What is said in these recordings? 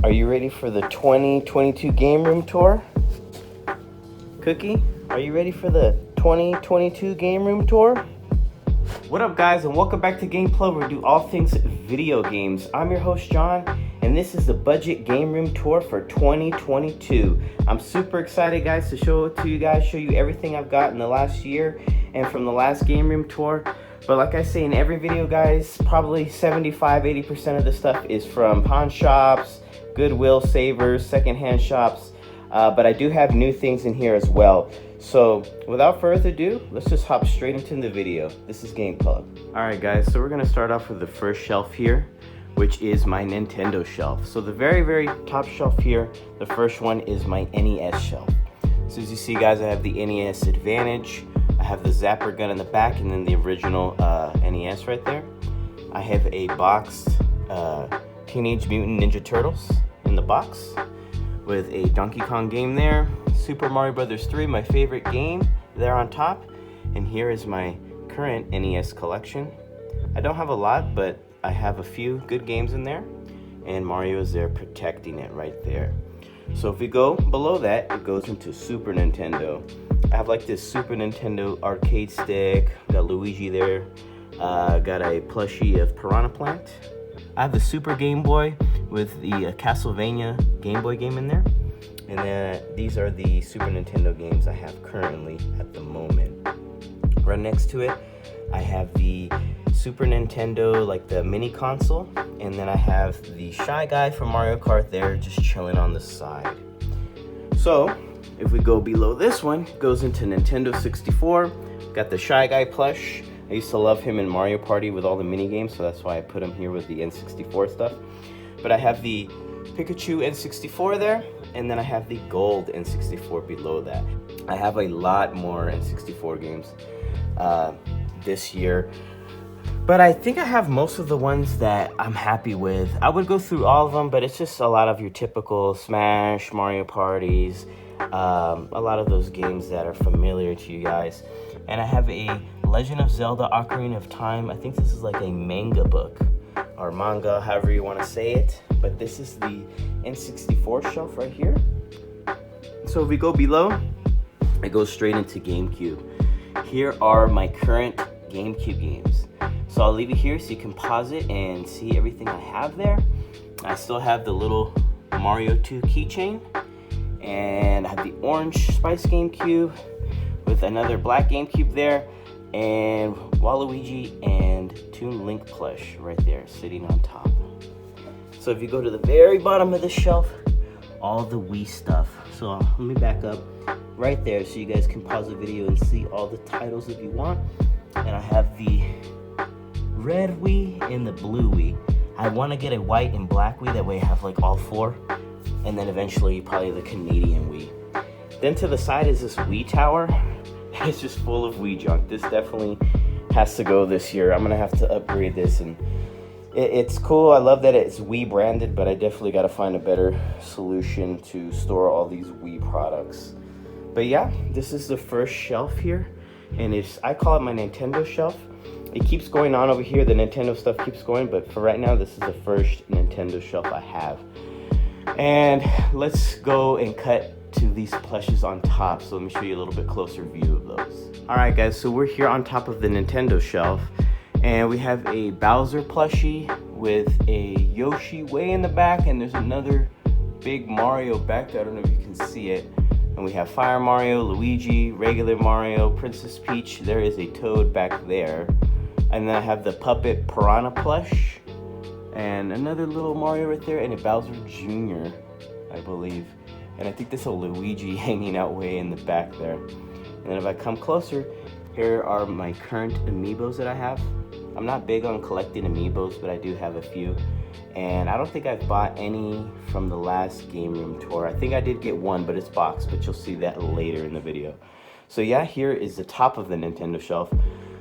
Are you ready for the 2022 Game Room Tour? Cookie, are you ready for the 2022 Game Room Tour? What up, guys, and welcome back to GamePlug, where we do all things video games. I'm your host, John, and this is the Budget Game Room Tour for 2022. I'm super excited, guys, to show it to you guys, show you everything I've got in the last year and from the last Game Room Tour. But like I say in every video, guys, probably 75-80% of the stuff is from pawn shops, Goodwill, Savers, secondhand shops. But I do have new things in here as well. So without further ado, let's just hop straight into the video. This is GamePlug. Alright guys, so we're going to start off with the first shelf here, which is my Nintendo shelf. So the very top shelf here, the first one is my NES shelf. So as you see, guys, I have the NES Advantage. I have the Zapper gun in the back, and then the original NES right there. I have a boxed Teenage Mutant Ninja Turtles in the box with a Donkey Kong game there. Super Mario Bros. 3, my favorite game, there on top. And here is my current NES collection. I don't have a lot, but I have a few good games in there. And Mario is there protecting it right there. So if we go below that, it goes into Super Nintendo. I have like this Super Nintendo arcade stick, got Luigi there, got a plushie of Piranha Plant. I have the Super Game Boy with the Castlevania Game Boy game in there. And then these are the Super Nintendo games I have currently at the moment. Right next to it, I have the Super Nintendo, like the mini console. And then I have the Shy Guy from Mario Kart there, just chilling on the side. So, if we go below this one, it goes into Nintendo 64. Got the Shy Guy plush. I used to love him in Mario Party with all the mini games, so that's why I put him here with the N64 stuff. But I have the Pikachu N64 there, and then I have the gold N64 below that. I have a lot more N64 games this year, but I think I have most of the ones that I'm happy with. I would go through all of them, but it's just a lot of your typical Smash, Mario Parties, a lot of those games that are familiar to you guys. And I have a Legend of Zelda Ocarina of Time. I think this is like a manga book, or manga, however you want to say it. But this is the N64 shelf right here. So if we go below, it goes straight into GameCube. Here are my current GameCube games. So I'll leave it here so you can pause it and see everything I have there. I still have the little Mario 2 keychain. And I have the orange Spice GameCube with another black GameCube there. And Waluigi and Toon Link plush right there sitting on top. So if you go to the very bottom of the shelf, all the Wii stuff. So let me back up right there so you guys can pause the video and see all the titles if you want. And I have the red Wii and the blue Wii. I want to get a white and black Wii, that way I have like all four. And then eventually probably the Canadian Wii. Then to the side is this Wii tower. It's just full of Wii junk. This definitely has to go this year. I'm gonna have to upgrade this, and it's cool. I love that it's Wii branded, but I definitely got to find a better solution to store all these Wii products. But yeah, this is the first shelf here, and I call it my Nintendo shelf. It keeps going on over here. The Nintendo stuff keeps going, but for right now, this is the first Nintendo shelf I have. And let's go and cut to these plushes on top. So let me show you a little bit closer view of those. Alright guys, so we're here on top of the Nintendo shelf, and we have a Bowser plushie with a Yoshi way in the back, and there's another big Mario back there. I don't know if you can see it. And we have Fire Mario, Luigi, regular Mario, Princess Peach. There is a Toad back there. And then I have the Puppet Piranha plush, and another little Mario right there, and a Bowser Jr., I believe. And I think there's a Luigi hanging out way in the back there. And then if I come closer, here are my current amiibos that I have. I'm not big on collecting amiibos, but I do have a few. And I don't think I've bought any from the last Game Room Tour. I think I did get one, but it's boxed, but you'll see that later in the video. So yeah, here is the top of the Nintendo shelf.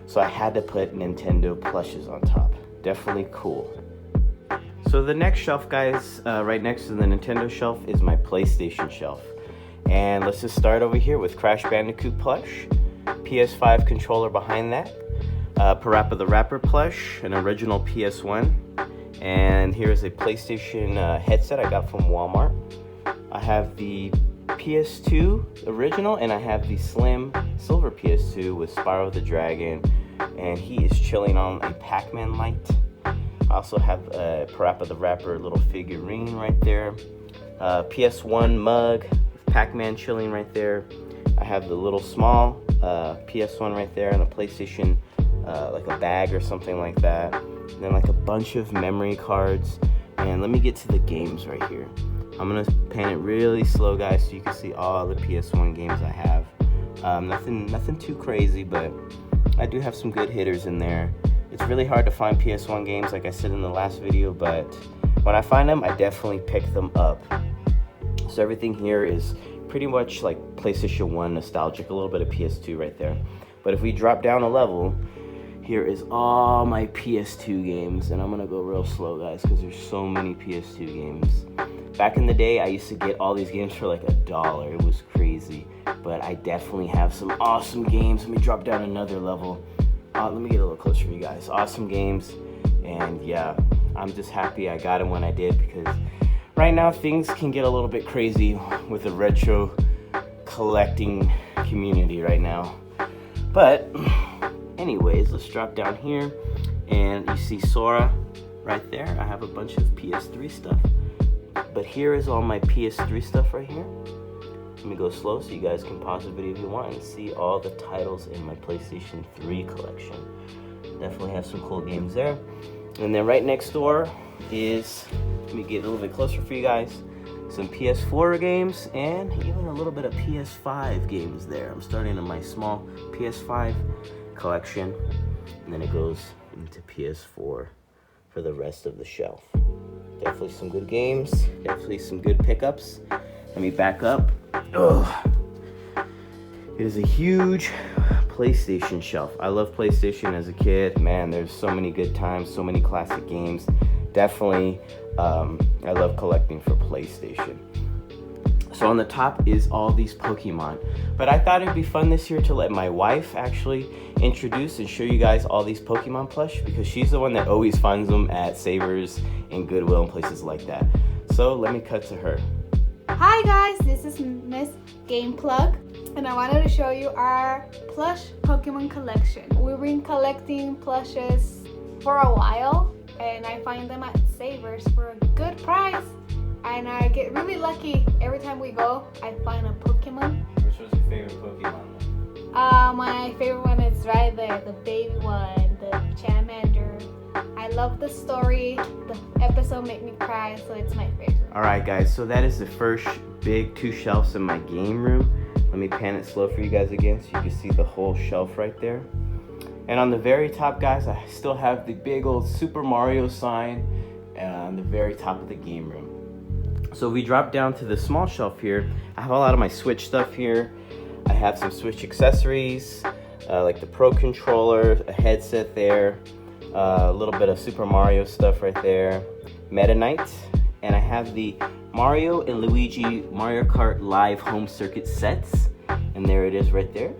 So I had to put Nintendo plushes on top. Definitely cool. So the next shelf, guys, right next to the Nintendo shelf is my PlayStation shelf. And let's just start over here with Crash Bandicoot plush, PS5 controller behind that, Parappa the Rapper plush, an original PS1, And here's a PlayStation headset I got from Walmart. I have the PS2 original, and I have the slim silver PS2 with Spyro the Dragon, and he is chilling on a Pac-Man light. I also have a Parappa the Rapper little figurine right there. PS1 mug, Pac-Man chilling right there. I have the little small PS1 right there, and a PlayStation like a bag or something like that. And then like a bunch of memory cards. And let me get to the games right here. I'm gonna pan it really slow, guys, so you can see all the PS1 games I have. Nothing too crazy, but I do have some good hitters in there. It's really hard to find PS1 games, like I said in the last video, but when I find them, I definitely pick them up. So everything here is pretty much like PlayStation 1 nostalgic, a little bit of PS2 right there. But if we drop down a level, here is all my PS2 games, and I'm gonna go real slow, guys, because there's so many PS2 games. Back in the day, I used to get all these games for like $1. It was crazy, but I definitely have some awesome games. Let me drop down another level. Let me get a little closer for you guys. Awesome games, and yeah, I'm just happy I got them when I did, because right now things can get a little bit crazy with the retro collecting community right now. But anyways, let's drop down here, and you see Sora right there. I have a bunch of PS3 stuff, but here is all my PS3 stuff right here. Let me go slow so you guys can pause the video if you want and see all the titles in my PlayStation 3 collection. Definitely have some cool games there. And then right next door is, let me get a little bit closer for you guys, some PS4 games and even a little bit of PS5 games there. I'm starting on my small PS5 collection, and then it goes into PS4 for the rest of the shelf. Definitely some good games, definitely some good pickups. Let me back up. Ugh. It is a huge PlayStation shelf. I love PlayStation as a kid. Man, there's so many good times, so many classic games. Definitely, I love collecting for PlayStation. So on the top is all these Pokemon. But I thought it'd be fun this year to let my wife actually introduce and show you guys all these Pokemon plush, because she's the one that always finds them at Savers and Goodwill and places like that. So let me cut to her. Hi guys, this is Miss Gameplug, and I wanted to show you our plush Pokemon collection. We've been collecting plushes for a while, and I find them at Savers for a good price, and I get really lucky every time we go. I find a Pokemon. Which was your favorite Pokemon? My favorite one is right there, the baby one, the Charmander. I love the story. The episode made me cry, so it's my favorite. Alright guys, so that is the first big 2 shelves in my game room. Let me pan it slow for you guys again so you can see the whole shelf right there. And on the very top, guys, I still have the big old Super Mario sign on the very top of the game room. So we drop down to the small shelf here. I have a lot of my Switch stuff here. I have some Switch accessories, like the Pro Controller, a headset there, a little bit of Super Mario stuff right there, Meta Knight, and I have the Mario and Luigi Mario Kart Live Home Circuit sets, and there it is right there.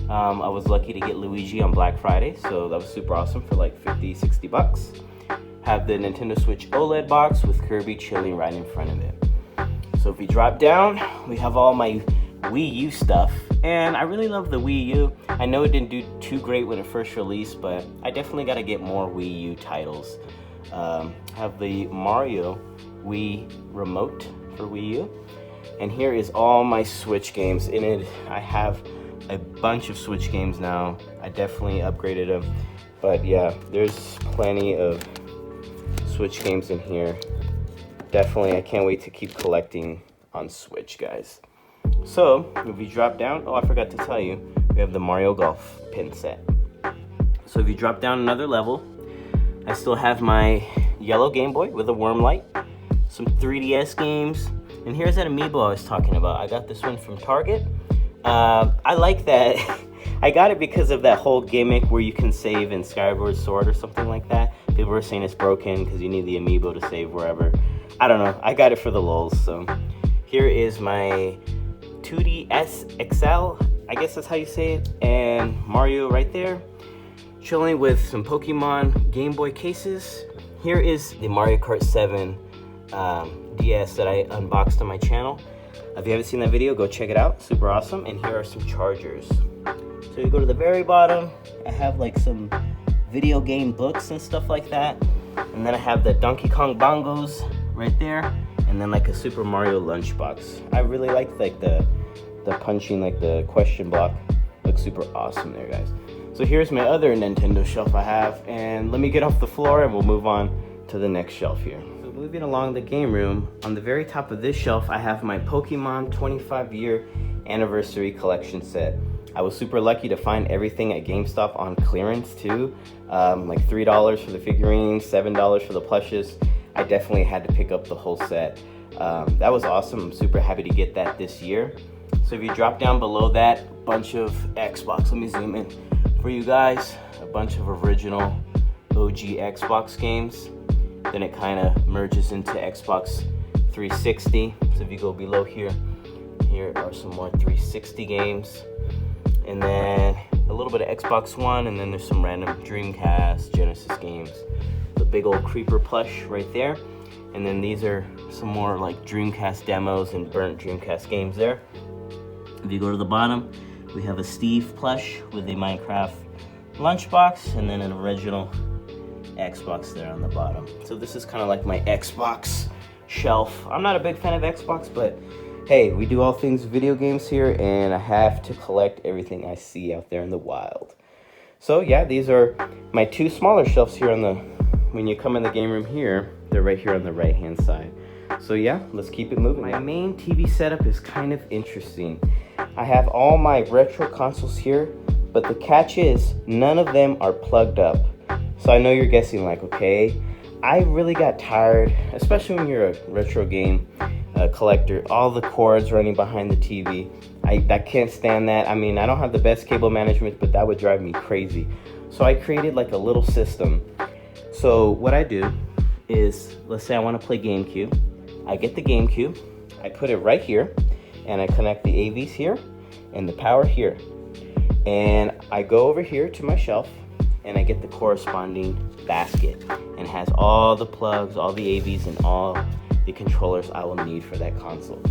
I was lucky to get Luigi on Black Friday, so that was super awesome for like 50-60 bucks. Have the Nintendo Switch OLED box with Kirby chilling right in front of it. So if we drop down, we have all my Wii U stuff, and I really love the Wii U. I know it didn't do too great when it first released, but I definitely got to get more Wii U titles. Have the Mario Wii remote for Wii U, and here is all my Switch games. In it, I have a bunch of Switch games now. I definitely upgraded them, but yeah, there's plenty of Switch games in here. Definitely, I can't wait to keep collecting on Switch, guys. So if we drop down, oh, I forgot to tell you, we have the Mario Golf pin set. So if you drop down another level, I still have my yellow Game Boy with a worm light, some 3DS games, and here's that amiibo I was talking about. I got this one from Target. I like that. I got it because of that whole gimmick where you can save in Skyward Sword or something like that. People were saying it's broken because you need the amiibo to save wherever. I don't know. I got it for the lulz. So here is my 2DS XL. I guess that's how you say it. And Mario right there. Chilling with some Pokemon Game Boy cases. here is the Mario Kart 7 DS that I unboxed on my channel. If you haven't seen that video, go check it out. Super awesome. And here are some chargers. So you go to the very bottom. I have like some video game books and stuff like that. And then I have the Donkey Kong bongos right there. And then like a Super Mario lunchbox. I really like the punching, like the question block. Looks super awesome there, guys. So here's my other Nintendo shelf I have. And let me get off the floor and we'll move on to the next shelf here. So moving along the game room, on the very top of this shelf, I have my Pokemon 25-year anniversary collection set. I was super lucky to find everything at GameStop on clearance too. Like $3 for the figurines, $7 for the plushes. I definitely had to pick up the whole set. That was awesome. I'm super happy to get that this year. So if you drop down below that, bunch of Xbox, let me zoom in for you guys. A bunch of original OG Xbox games. Then it kind of merges into Xbox 360. So if you go below here, here are some more 360 games. And then a little bit of Xbox One, and then there's some random Dreamcast, Genesis games. The big old Creeper plush right there. And then these are some more like Dreamcast demos and burnt Dreamcast games there. If you go to the bottom, we have a Steve plush with a Minecraft lunchbox, and then an original Xbox there on the bottom. So this is kind of like my Xbox shelf. I'm not a big fan of Xbox, but hey, we do all things video games here, and I have to collect everything I see out there in the wild. So yeah, these are my two smaller shelves here on the, when you come in the game room here, they're right here on the right hand side. So yeah, let's keep it moving. My main TV setup is kind of interesting. I have all my retro consoles here, but the catch is none of them are plugged up. So I know you're guessing like, okay, I really got tired, especially when you're a retro game collector, all the cords running behind the TV. I can't stand that. I mean, I don't have the best cable management, but that would drive me crazy. So I created like a little system. So what I do is, let's say I want to play GameCube. I get the GameCube, I put it right here, and I connect the AVs here and the power here. And I go over here to my shelf and I get the corresponding basket, and it has all the plugs, all the AVs, and all the controllers I will need for that console.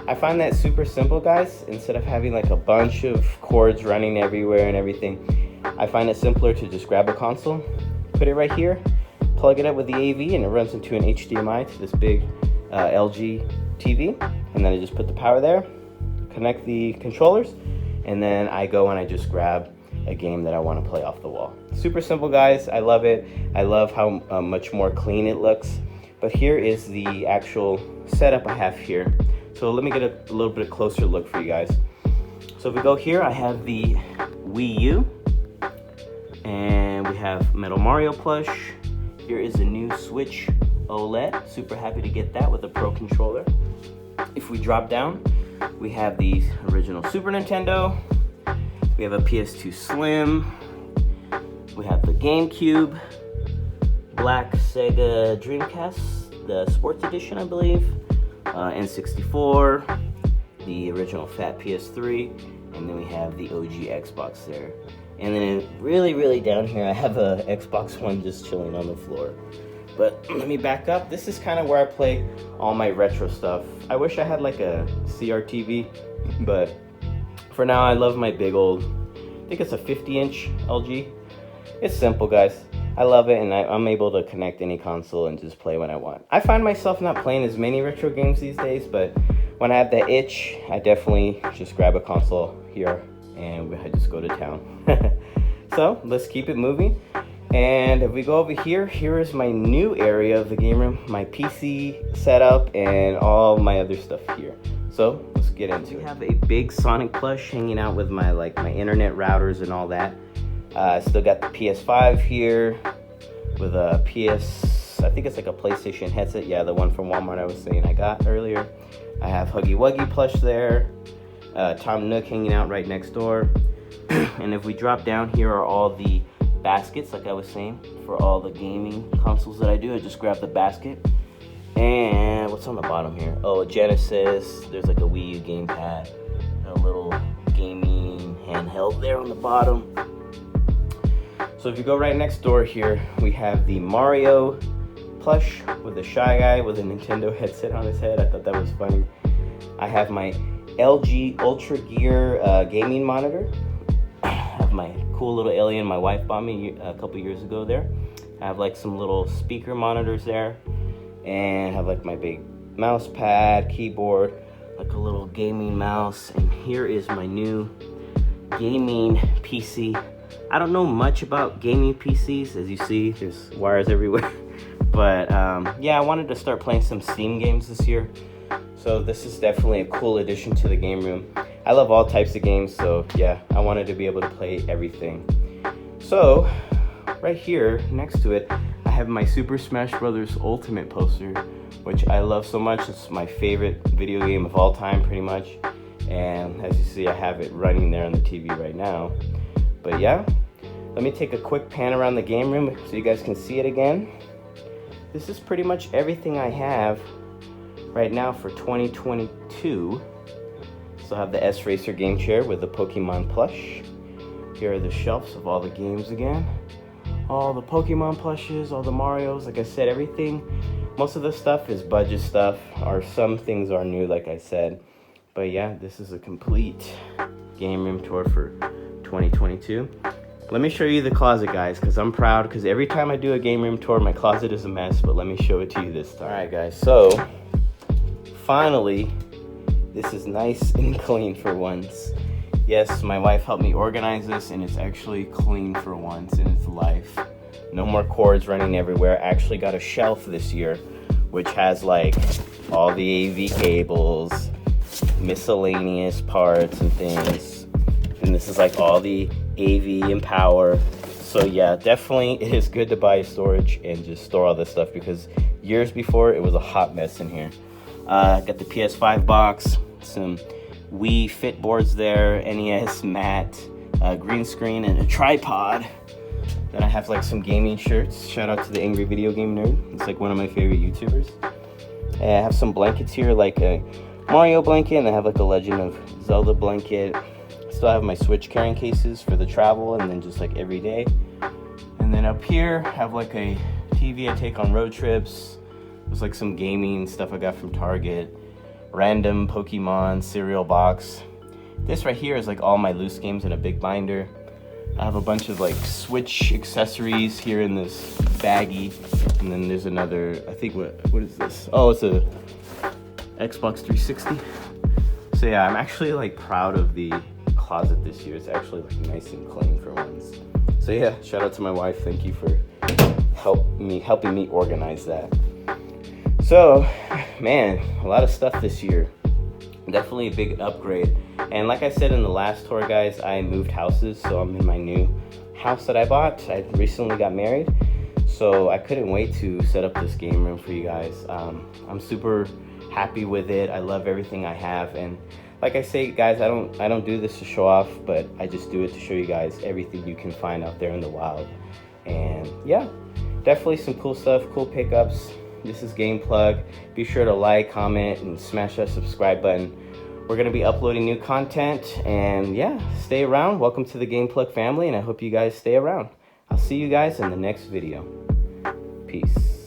I find that super simple, guys. Instead of having like a bunch of cords running everywhere and everything, I find it simpler to just grab a console, put it right here, plug it up with the AV, and it runs into an HDMI to this big LG TV. And then I just put the power there, connect the controllers, and then I go and I just grab a game that I want to play off the wall. Super simple, guys. I love it. I love how much more clean it looks. But here is the actual setup I have here. So let me get a little bit closer look for you guys. So if we go here, I have the Wii U, and we have Metal Mario plush. Here is a new Switch OLED. Super happy to get that with a Pro controller. If we drop down, we have the original Super Nintendo. We have a PS2 Slim. We have the GameCube, black Sega Dreamcast, the Sports Edition, I believe, N64, the original fat PS3, and then we have the OG Xbox there. And then really down here, I have a Xbox One just chilling on the floor. But let me back up. This is kind of where I play all my retro stuff. I wish I had like a CRTV, but for now I love my big old, I think it's a 50-inch LG. It's simple, guys. I love it, and I'm able to connect any console and just play when I want. I find myself not playing as many retro games these days, but when I have that itch, I definitely just grab a console here and I just go to town. So let's keep it moving. And if we go over here, here is my new area of the game room, my PC setup and all my other stuff here. So let's get into it. We have a big Sonic plush hanging out with my my internet routers and all that. I still got the PS5 here with a I think it's like a PlayStation headset. Yeah, the one from Walmart I was saying I got earlier. I have Huggy Wuggy plush there. Tom Nook hanging out right next door. And if we drop down, here are all the baskets, like I was saying, for all the gaming consoles that I do. I just grab the basket. And what's on the bottom here? Oh, a Genesis. There's like a Wii U gamepad. A little gaming handheld there on the bottom. So if you go right next door here, we have the Mario plush with a Shy Guy with a Nintendo headset on his head. I thought that was funny. I have my LG Ultra Gear gaming monitor. I have my cool little alien my wife bought me a couple years ago there. I have like some little speaker monitors there, and I have like my big mouse pad, keyboard, like a little gaming mouse, and here is my new gaming PC. I don't know much about gaming PCs. As you see, there's wires everywhere. But yeah, I wanted to start playing some Steam games this year. So this is definitely a cool addition to the game room. I love all types of games, so yeah, I wanted to be able to play everything. So right here next to it, I have my Super Smash Bros. Ultimate poster, which I love so much. It's my favorite video game of all time, pretty much. And as you see, I have it running there on the TV right now. But yeah, let me take a quick pan around the game room so you guys can see it again. This is pretty much everything I have right now for 2022. So I have the S-Racer game chair with the Pokemon plush. Here are the shelves of all the games again. All the Pokemon plushes, all the Marios. Like I said, everything, most of the stuff is budget stuff, or some things are new, like I said. But yeah, this is a complete game room tour for 2022. Let me show you the closet, guys, because I'm proud, because every time I do a game room tour, my closet is a mess, but let me show it to you this time. All right, guys, so finally, this is nice and clean for once. Yes, my wife helped me organize this, and it's actually clean for once in its life. No more cords running everywhere. I actually got a shelf this year, which has like all the AV cables, miscellaneous parts and things. And this is like all the AV and power. So yeah, definitely it is good to buy storage and just store all this stuff, because years before it was a hot mess in here. Got the PS5 box, some Wii Fit boards there, NES mat, green screen, and a tripod. Then I have like some gaming shirts. Shout out to the Angry Video Game Nerd. It's like one of my favorite YouTubers. And I have some blankets here, like a Mario blanket, and I have like a Legend of Zelda blanket. Still have my Switch carrying cases for the travel and then just like every day. And then up here, I have like a TV I take on road trips. There's like some gaming stuff I got from Target. Random Pokemon cereal box. This right here is like all my loose games in a big binder. I have a bunch of like Switch accessories here in this baggie. And then there's another, I think, what is this? Oh, it's a Xbox 360. So yeah, I'm actually like proud of the closet this year. It's actually like nice and clean for once. So yeah, shout out to my wife. Thank you for helping me organize that. So, man, a lot of stuff this year. Definitely a big upgrade. And like I said in the last tour, guys, I moved houses, so I'm in my new house that I bought. I recently got married, so I couldn't wait to set up this game room for you guys. I'm super happy with it. I love everything I have, and like I say, guys, I don't do this to show off, but I just do it to show you guys everything you can find out there in the wild. And yeah, definitely some cool stuff, cool pickups. This is Game Plug. Be sure to like, comment, and smash that subscribe button. We're going to be uploading new content, and yeah, stay around. Welcome to the Game Plug family, and I hope you guys stay around. I'll see you guys in the next video. Peace.